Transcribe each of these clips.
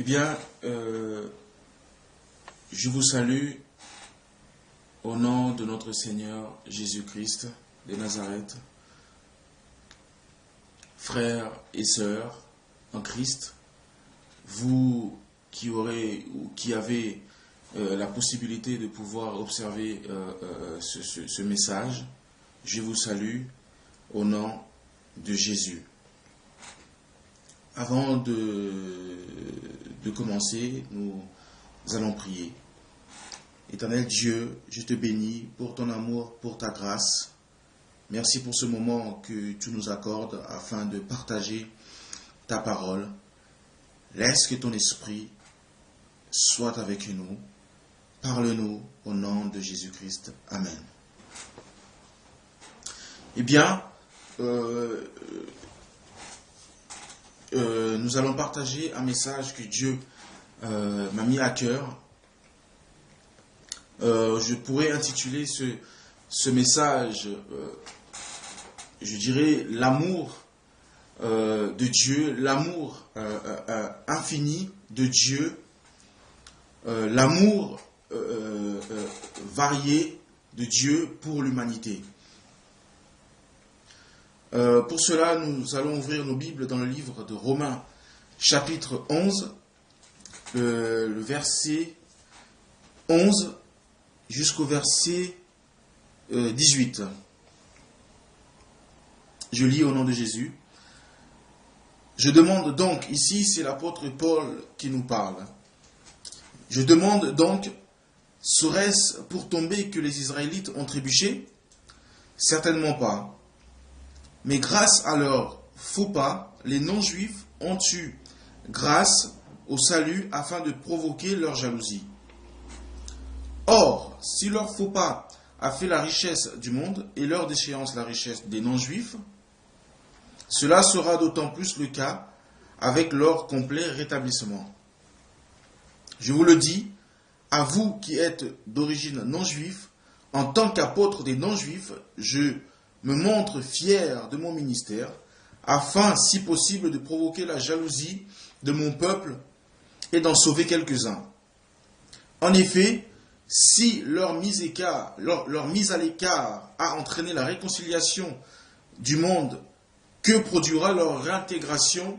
bien, je vous salue au nom de notre Seigneur Jésus-Christ de Nazareth. Frères et sœurs en Christ, vous qui avez la possibilité de pouvoir observer ce message, je vous salue au nom de Jésus. Avant de commencer, nous allons prier. Éternel Dieu, je te bénis pour ton amour, pour ta grâce. Merci pour ce moment que tu nous accordes afin de partager ta parole. Laisse que ton esprit soit avec nous. Parle-nous au nom de Jésus-Christ. Amen. Eh bien, nous allons partager un message que Dieu m'a mis à cœur. Je pourrais intituler ce message, je dirais, l'amour de Dieu, l'amour infini de Dieu, l'amour varié de Dieu pour l'humanité. Pour cela, nous allons ouvrir nos Bibles dans le livre de Romains, chapitre 11, le verset 11 jusqu'au verset 18. Je lis au nom de Jésus. Je demande donc, ici c'est l'apôtre Paul qui nous parle. Je demande donc, serait-ce pour tomber que les Israélites ont trébuché? Certainement pas. Mais grâce à leur faux pas, les non-juifs ont eu grâce au salut afin de provoquer leur jalousie. Or, si leur faux pas a fait la richesse du monde et leur déchéance la richesse des non-juifs, cela sera d'autant plus le cas avec leur complet rétablissement. Je vous le dis, à vous qui êtes d'origine non-juive, en tant qu'apôtre des non-juifs, je me montre fier de mon ministère, afin, si possible, de provoquer la jalousie de mon peuple et d'en sauver quelques-uns. En effet, si leur mise à l'écart a entraîné la réconciliation du monde, que produira leur réintégration,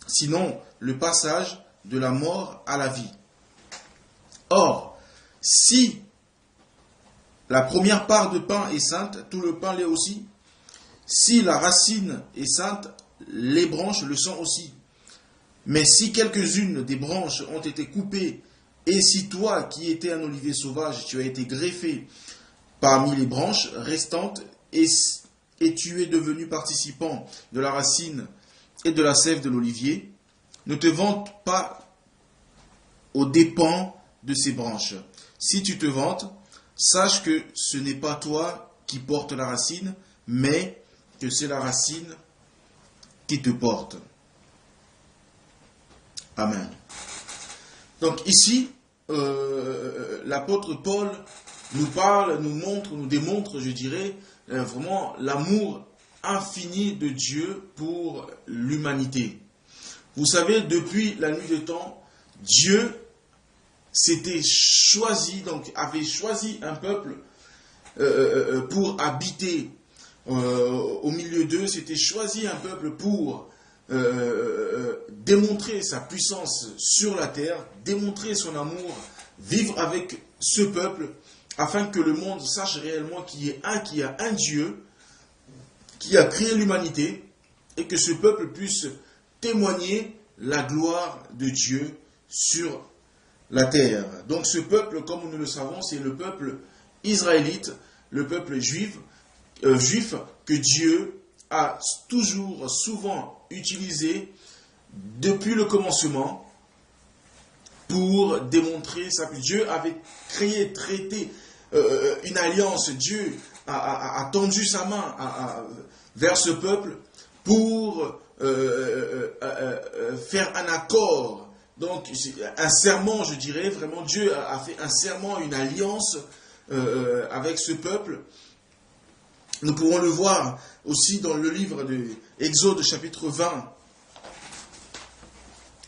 sinon le passage de la mort à la vie? Or, si la première part de pain est sainte, tout le pain l'est aussi. Si la racine est sainte, les branches le sont aussi. Mais si quelques-unes des branches ont été coupées, et si toi, qui étais un olivier sauvage, tu as été greffé parmi les branches restantes, et tu es devenu participant de la racine et de la sève de l'olivier, ne te vante pas aux dépens de ces branches. Si tu te vantes, sache que ce n'est pas toi qui portes la racine, mais que c'est la racine qui te porte. Amen. Donc ici, l'apôtre Paul nous parle, nous démontre, je dirais, vraiment l'amour infini de Dieu pour l'humanité. Vous savez, depuis la nuit des temps, Dieu avait choisi un peuple pour habiter au milieu d'eux, s'était choisi un peuple pour démontrer sa puissance sur la terre, démontrer son amour, vivre avec ce peuple, afin que le monde sache réellement qu'il y a un Dieu qui a créé l'humanité, et que ce peuple puisse témoigner la gloire de Dieu sur la terre. Donc ce peuple, comme nous le savons, c'est le peuple israélite, le peuple juif que Dieu a toujours, souvent utilisé depuis le commencement pour démontrer sa puissance. Dieu avait traité une alliance. Dieu a tendu sa main vers ce peuple pour faire un accord. Donc, un serment, je dirais, vraiment, Dieu a fait un serment, une alliance avec ce peuple. Nous pourrons le voir aussi dans le livre de Exode, chapitre 20.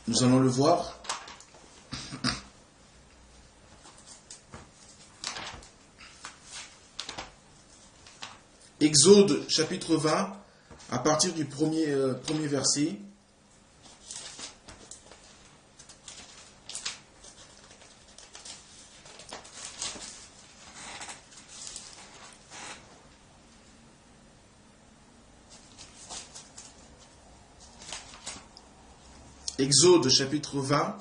Nous allons le voir. Exode chapitre 20, à partir du premier verset. Exode chapitre 20,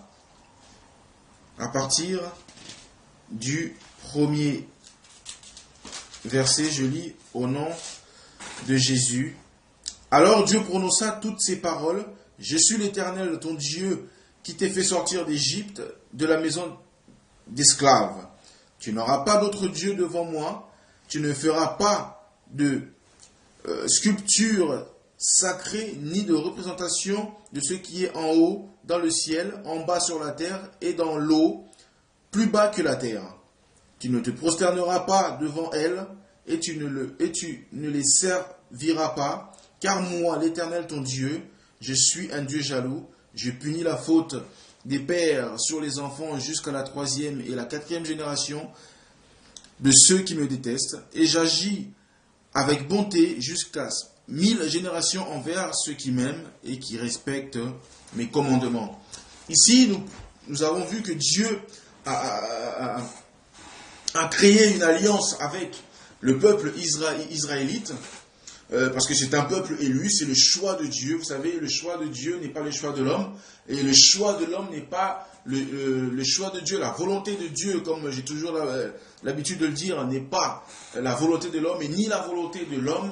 à partir du premier verset, je lis au nom de Jésus. Alors Dieu prononça toutes ces paroles. Je suis l'Éternel, ton Dieu, qui t'ai fait sortir d'Égypte, de la maison d'esclaves. Tu n'auras pas d'autre Dieu devant moi. Tu ne feras pas de sculpture sacrée, ni de représentation de ce qui est en haut dans le ciel, en bas sur la terre et dans l'eau, plus bas que la terre. Tu ne te prosterneras pas devant elles et tu ne les serviras pas, car moi, l'Éternel ton Dieu, je suis un Dieu jaloux. Je punis la faute des pères sur les enfants jusqu'à la 3e et la 4e génération de ceux qui me détestent, et j'agis avec bonté jusqu'à 1000 générations envers ceux qui m'aiment et qui respectent mes commandements. Ici, nous avons vu que Dieu a créé une alliance avec le peuple israélite, parce que c'est un peuple élu, c'est le choix de Dieu. Vous savez, le choix de Dieu n'est pas le choix de l'homme, et le choix de l'homme n'est pas le choix de Dieu. La volonté de Dieu, comme j'ai toujours l'habitude de le dire, n'est pas la volonté de l'homme, et ni la volonté de l'homme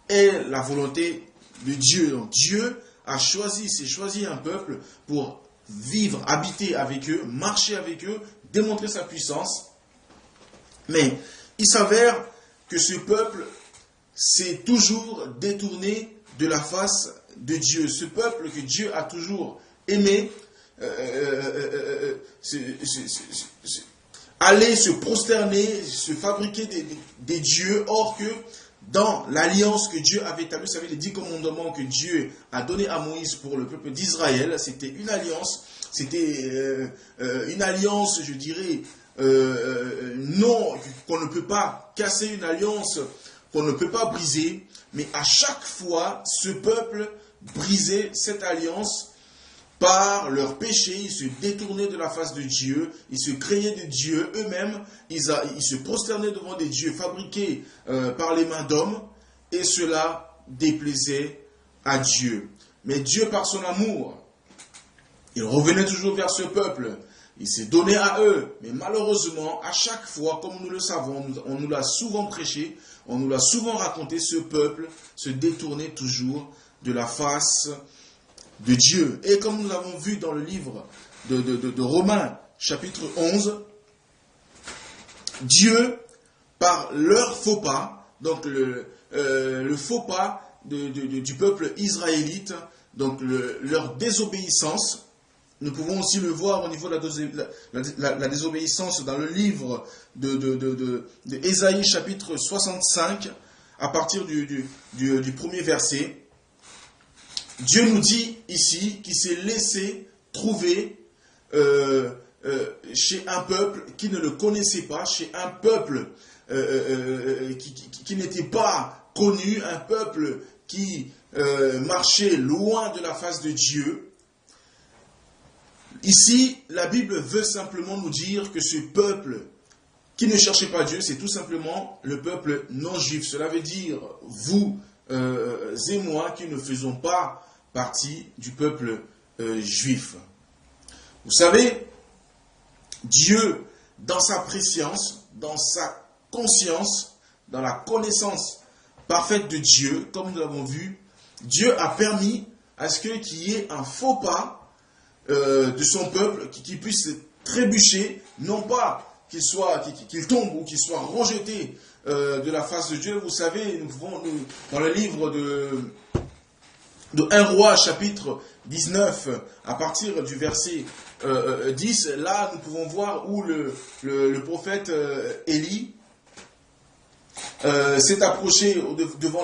est la volonté de Dieu. Donc Dieu s'est choisi un peuple pour vivre, habiter avec eux, marcher avec eux, démontrer sa puissance. Mais il s'avère que ce peuple s'est toujours détourné de la face de Dieu. Ce peuple que Dieu a toujours aimé, aller se prosterner, se fabriquer des dieux, or que dans l'alliance que Dieu avait établie, vous savez, les 10 commandements que Dieu a donnés à Moïse pour le peuple d'Israël, c'était une alliance, je dirais, non, qu'on ne peut pas casser, une alliance qu'on ne peut pas briser, mais à chaque fois, ce peuple brisait cette alliance par leur péché. Ils se détournaient de la face de Dieu, ils se créaient des dieux eux-mêmes, ils se prosternaient devant des dieux fabriqués par les mains d'hommes, et cela déplaisait à Dieu. Mais Dieu, par son amour, il revenait toujours vers ce peuple, il s'est donné à eux, mais malheureusement, à chaque fois, comme nous le savons, on nous l'a souvent prêché, on nous l'a souvent raconté, ce peuple se détournait toujours de la face de Dieu. Et comme nous l'avons vu dans le livre de Romains, chapitre 11, Dieu, par leur faux pas, donc le faux pas du peuple israélite, donc leur désobéissance, nous pouvons aussi le voir au niveau de la désobéissance dans le livre de Ésaïe, chapitre 65, à partir du premier verset. Dieu nous dit ici qu'il s'est laissé trouver chez un peuple qui ne le connaissait pas, chez un peuple qui n'était pas connu, un peuple qui marchait loin de la face de Dieu. Ici, la Bible veut simplement nous dire que ce peuple qui ne cherchait pas Dieu, c'est tout simplement le peuple non juif. Cela veut dire vous et moi qui ne faisons pas partie du peuple juif. Vous savez, Dieu, dans sa préscience, dans sa conscience, dans la connaissance parfaite de Dieu, comme nous l'avons vu, Dieu a permis à ce qu'il y ait un faux pas de son peuple qui puisse trébucher, non pas qu'il tombe ou qu'il soit rejeté de la face de Dieu. Vous savez, dans le livre de 1 Roi, chapitre 19, à partir du verset 10, là nous pouvons voir où le prophète Élie s'est approché devant les